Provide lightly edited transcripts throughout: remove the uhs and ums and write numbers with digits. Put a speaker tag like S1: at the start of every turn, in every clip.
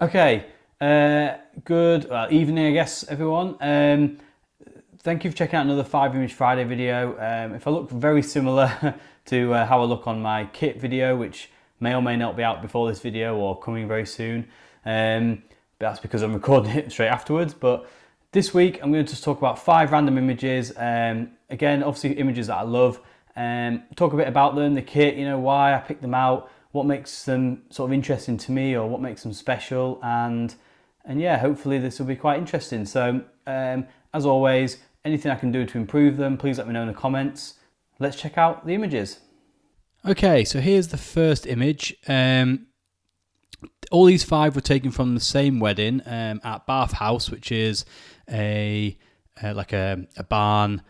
S1: Okay, good evening, I guess, everyone. Thank you for checking out another 5 Image Friday video. If I look very similar to how I look on my kit video, which may or may not be out before this video or coming very soon, but that's because I'm recording it straight afterwards. But this week I'm going to just talk about 5 random images. Again, obviously images that I love. Talk a bit about them, the kit, why I picked them out, what makes them sort of interesting to me or what makes them special, and yeah, hopefully this will be quite interesting. So as always, anything I can do to improve them, please let me know in the comments. Let's check out the images. Okay, so here's the first image. All these 5 were taken from the same wedding at Barff House, which is a barn,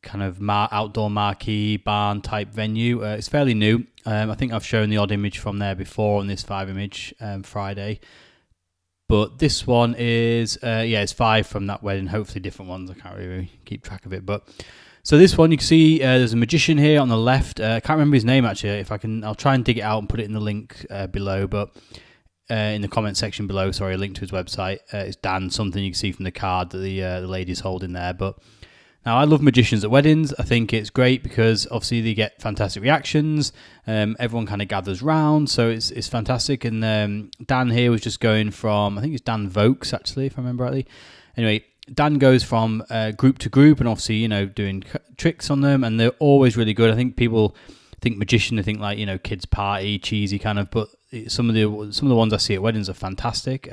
S1: kind of outdoor marquee barn type venue. It's fairly new. I think I've shown the odd image from there before on this 5 Image Friday, but this one is it's 5 from that wedding. Hopefully different ones. I can't really keep track of it, but so this one you can see there's a magician here on the left. I can't remember his name actually. If I can, I'll try and dig it out and put it in the link below, but in the comment section below, sorry, a link to his website. It's Dan something. You can see from the card that the lady's holding there. But now, I love magicians at weddings. I think it's great because obviously they get fantastic reactions. Everyone kind of gathers round, so it's fantastic. And Dan here was just going from, I think it's Dan Vokes actually, if I remember rightly. Anyway, Dan goes from group to group and obviously, doing tricks on them, and they're always really good. I think people think magician, they think like, kids party, cheesy kind of, but some of the ones I see at weddings are fantastic.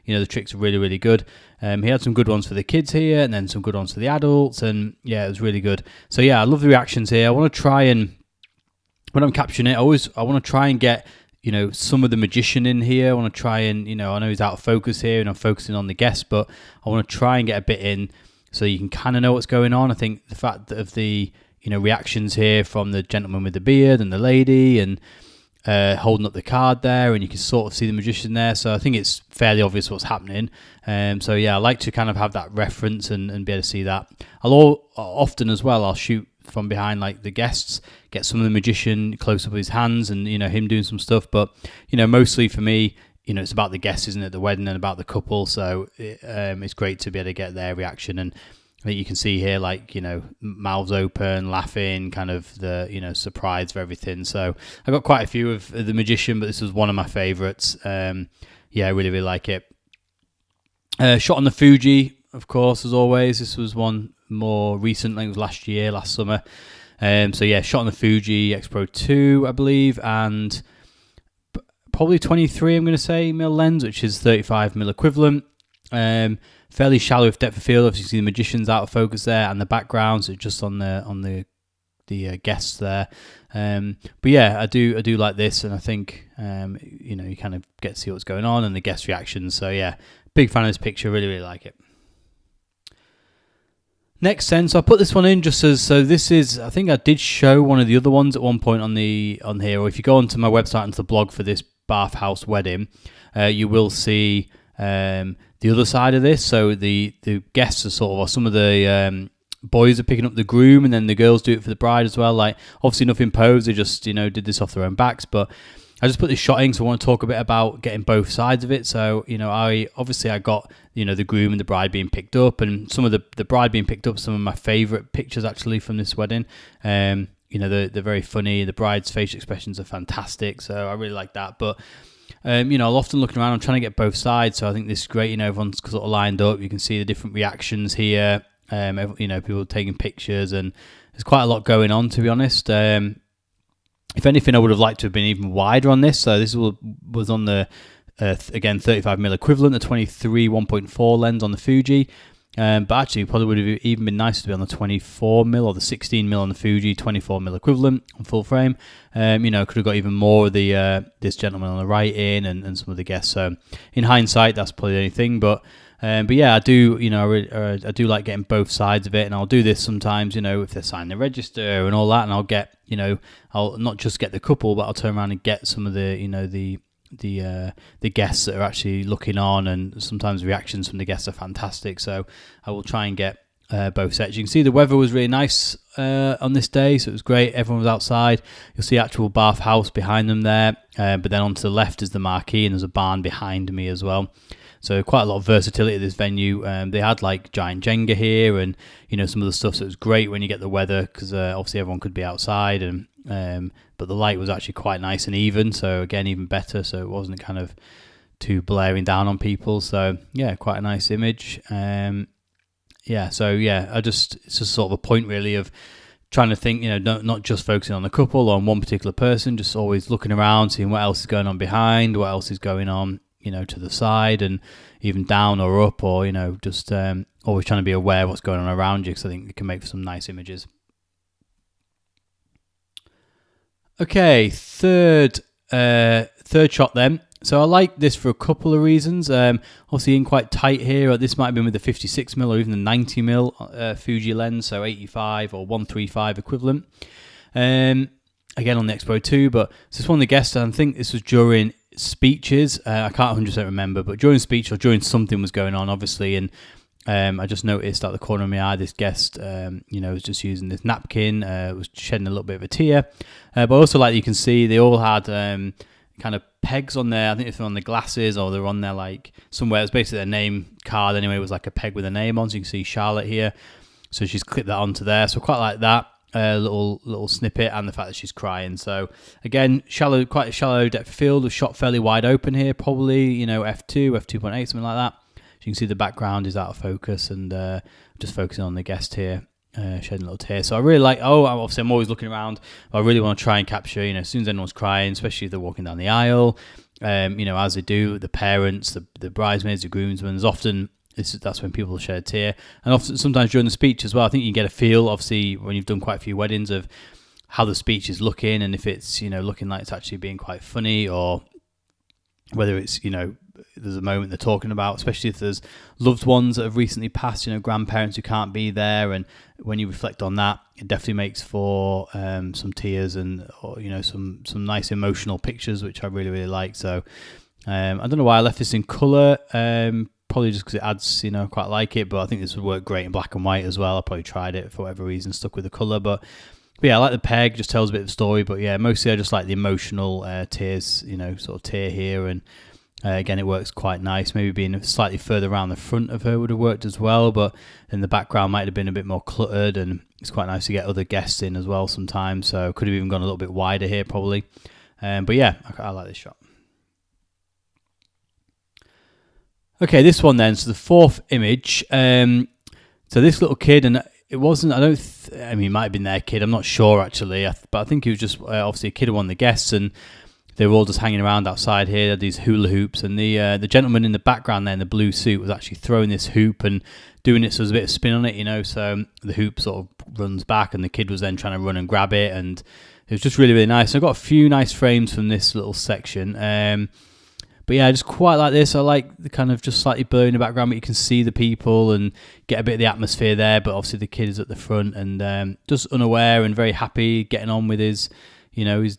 S1: The tricks are really, really good. He had some good ones for the kids here and then some good ones for the adults, and yeah, it was really good. So yeah, I love the reactions here. I want to try and, when I'm capturing it, I want to try and get, some of the magician in here. I want to try and, I know he's out of focus here and I'm focusing on the guests, but I want to try and get a bit in so you can kind of know what's going on. I think the fact that of the, reactions here from the gentleman with the beard and the lady and holding up the card there, and you can sort of see the magician there, so I think it's fairly obvious what's happening. So yeah, I like to kind of have that reference and be able to see that. Often as well, I'll shoot from behind like the guests, get some of the magician close up of his hands and him doing some stuff, but mostly for me, it's about the guests, isn't it, the wedding, and about the couple, so it's great to be able to get their reaction. And I think you can see here, like, mouths open, laughing, kind of the, surprise for everything. So I got quite a few of the magician, but this was one of my favourites. Yeah, I really, really like it. Shot on the Fuji, of course, as always. This was one more recent, I think it was last summer. So yeah, shot on the Fuji X Pro 2, I believe, and probably 23, I'm going to say, mil lens, which is 35 mil equivalent. Fairly shallow with depth of field. Obviously, you see the magicians out of focus there, and the backgrounds are just on the guests there. But yeah, I do like this, and I think you kind of get to see what's going on and the guest reactions. So yeah, big fan of this picture. Really, really like it. Next then, so I put this one in just as, so this is, I think I did show one of the other ones at one point on here, or if you go onto my website and to the blog for this Barff House wedding, you will see the other side of this. So the guests are sort of, or some of the boys are picking up the groom, and then the girls do it for the bride as well. Like, obviously nothing posed, they just did this off their own backs, but I just put this shot in, so I want to talk a bit about getting both sides of it. So I got the groom and the bride being picked up, and some of the bride being picked up, some of my favourite pictures actually from this wedding. They're very funny. The bride's facial expressions are fantastic, so I really like that. But I'll often look around, I'm trying to get both sides, so I think this is great. Everyone's sort of lined up. You can see the different reactions here. People taking pictures, and there's quite a lot going on, to be honest. If anything, I would have liked to have been even wider on this. So this was on the, again, 35 mil equivalent, the 23 1.4 lens on the Fuji. But actually, probably would have even been nicer to be on the 24 mil or the 16 mil on the Fuji, 24 mil equivalent on full frame. Could have got even more of the this gentleman on the right in, and some of the guests. So in hindsight, that's probably the only thing. But yeah, I do, I do like getting both sides of it, and I'll do this sometimes, if they're signing the register and all that, and I'll get, I'll not just get the couple, but I'll turn around and get some of the, the guests that are actually looking on, and sometimes reactions from the guests are fantastic. So I will try and get both sets. You can see the weather was really nice on this day, so it was great. Everyone was outside. You'll see actual Barff House behind them there, but then onto the left is the marquee, and there's a barn behind me as well. So quite a lot of versatility at this venue. They had like giant Jenga here, and some of the stuff. So it was great when you get the weather, because obviously everyone could be outside, and but the light was actually quite nice and even. So again, even better. So it wasn't kind of too blaring down on people. So yeah, quite a nice image. It's just sort of a point really of trying to think, not just focusing on the couple or on one particular person, just always looking around, seeing what else is going on behind, what else is going on, to the side and even down or up, or, just always trying to be aware of what's going on around you, because I think it can make for some nice images. Okay, third shot then. So I like this for a couple of reasons. Obviously in quite tight here. This might have been with the 56mm or even the 90mm Fuji lens, so 85 or 135 equivalent. Again on the Expo 2, but this is one of the guests, I think this was during speeches. I can't 100% remember, but during speech or during something was going on, obviously, and I just noticed at the corner of my eye, this guest, was just using this napkin, was shedding a little bit of a tear. But also, like you can see, they all had kind of pegs on there. I think if they're on the glasses or they're on there like somewhere. It's basically their name card anyway. It was like a peg with a name on. So you can see Charlotte here. So she's clipped that onto there. So quite like that little snippet, and the fact that she's crying. So again, quite a shallow depth of field. Was shot fairly wide open here, probably f2, f2.8, something like that. So you can see the background is out of focus, and just focusing on the guest here. Shedding a little tear. So I really like, obviously I'm always looking around, but I really want to try and capture, as soon as anyone's crying, especially if they're walking down the aisle, as they do, the parents, the bridesmaids, the groomsmen, often that's when people shed a tear. And often, sometimes during the speech as well, I think you can get a feel, obviously, when you've done quite a few weddings, of how the speech is looking, and if it's, looking like it's actually being quite funny, or whether it's, there's a moment they're talking about, especially if there's loved ones that have recently passed, grandparents who can't be there. And when you reflect on that, it definitely makes for some tears and, some nice emotional pictures, which I really, really like. So I don't know why I left this in colour, probably just because it adds, quite like it, but I think this would work great in black and white as well. I probably tried it for whatever reason, stuck with the colour, but yeah, I like the peg, just tells a bit of a story. But yeah, mostly I just like the emotional tears, sort of tear here. And again, it works quite nice. Maybe being slightly further around the front of her would have worked as well, but in the background might have been a bit more cluttered, and it's quite nice to get other guests in as well sometimes. So could have even gone a little bit wider here probably. But yeah, I like this shot. Okay, this one then. So the fourth image. So this little kid, and it wasn't, he might have been their kid. I'm not sure actually, but I think he was just obviously a kid of one of the guests, and they were all just hanging around outside here. They had these hula hoops, and the gentleman in the background there in the blue suit was actually throwing this hoop and doing it so there's a bit of spin on it, so the hoop sort of runs back, and the kid was then trying to run and grab it, and it was just really, really nice. So I got a few nice frames from this little section. But yeah, I just quite like this. I like the kind of just slightly blurry in the background, but you can see the people and get a bit of the atmosphere there. But obviously the kid is at the front and just unaware and very happy, getting on with his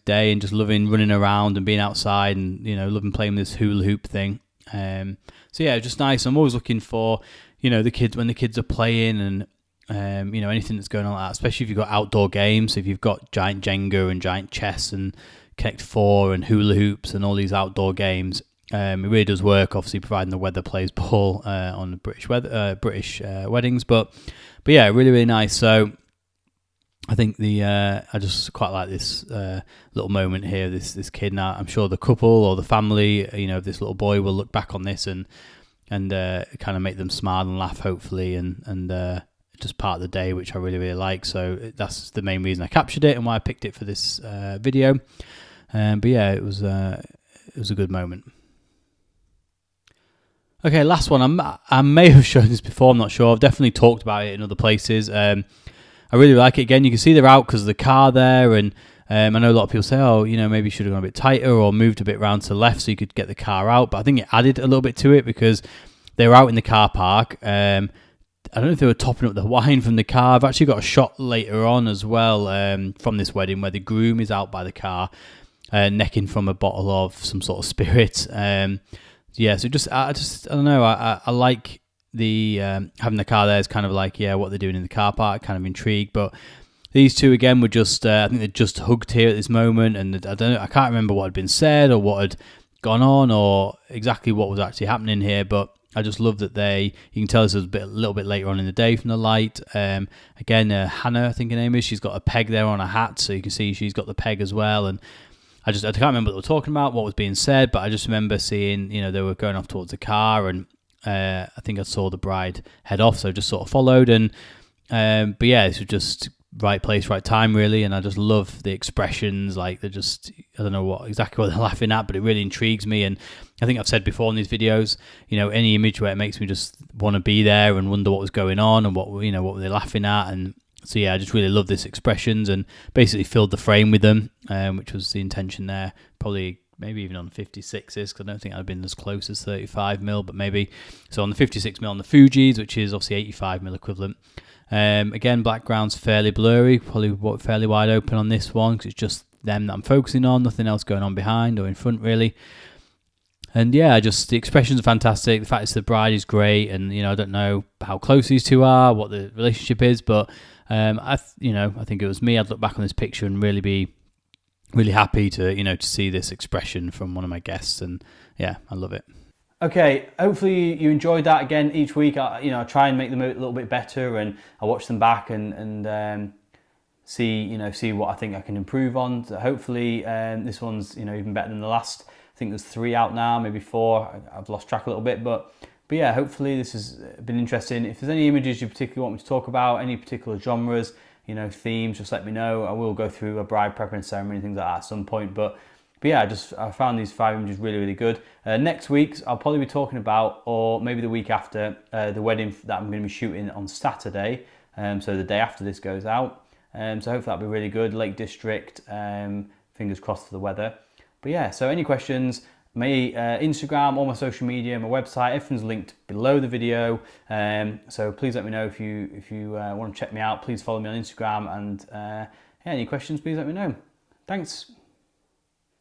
S1: day, and just loving running around and being outside, and loving playing this hula hoop thing. So yeah, just nice. I'm always looking for the kids when the kids are playing, and anything that's going on like that, especially if you've got outdoor games. If you've got giant Jenga and giant chess and Connect 4 and hula hoops and all these outdoor games. It really does work, obviously, providing the weather plays ball on the British weddings. But yeah, really, really nice. So I think I just quite like this little moment here. This kid. Now I'm sure the couple or the family, of this little boy, will look back on this and kind of make them smile and laugh, hopefully, and just part of the day, which I really, really like. So that's the main reason I captured it and why I picked it for this video. But yeah, it was a good moment. Okay, last one. I may have shown this before, I'm not sure. I've definitely talked about it in other places. I really like it. Again, you can see they're out because of the car there, and I know a lot of people say, maybe you should have gone a bit tighter or moved a bit round to the left so you could get the car out. But I think it added a little bit to it because they were out in the car park. I don't know if they were topping up the wine from the car. I've actually got a shot later on as well from this wedding where the groom is out by the car necking from a bottle of some sort of spirit. Yeah, so I don't know. I like having the car there is kind of like, yeah, what they're doing in the car park, kind of intrigued. But these two again were just, I think they just hugged here at this moment, and I don't know, I can't remember what had been said or what had gone on or exactly what was actually happening here, but I just love that you can tell this was a little bit later on in the day from the light. Again, Hannah, I think her name is, she's got a peg there on her hat, so you can see she's got the peg as well. And I can't remember what they were talking about, what was being said, but I just remember seeing, they were going off towards the car, and I think I saw the bride head off, so I just sort of followed. And but yeah, this was just right place, right time, really. And I just love the expressions, like they're just, I don't know exactly what they're laughing at, but it really intrigues me. And I think I've said before in these videos, any image where it makes me just want to be there and wonder what was going on and what were they laughing at. And so yeah, I just really love these expressions, and basically filled the frame with them, which was the intention there. Probably maybe even on 56s, because I don't think I'd been as close as 35mm, but maybe. So on the 56mm on the Fujis, which is obviously 85mm equivalent. Again, background's fairly blurry, probably fairly wide open on this one, because it's just them that I'm focusing on, nothing else going on behind or in front, really. And yeah, just the expressions are fantastic. The fact it's the bride is great, and I don't know how close these two are, what the relationship is, but I think it was me. I'd look back on this picture and really be really happy to to see this expression from one of my guests, and yeah, I love it. Okay, hopefully you enjoyed that. Again, each week I try and make them a little bit better, and I watch them back and see what I think I can improve on. So hopefully this one's even better than the last. I think there's 3 out now, maybe 4. I've lost track a little bit, but yeah, hopefully this has been interesting. If there's any images you particularly want me to talk about, any particular genres, themes, just let me know. I will go through a bride preference ceremony and things like that at some point, but yeah, I found these 5 images really, really good. Next week's, I'll probably be talking about, or maybe the week after, the wedding that I'm going to be shooting on Saturday. So the day after this goes out. So hopefully that'll be really good. Lake District, fingers crossed for the weather. But yeah, so any questions, my Instagram, all my social media, my website, everything's linked below the video. So please let me know if you want to check me out. Please follow me on Instagram, and yeah, any questions, please let me know. Thanks.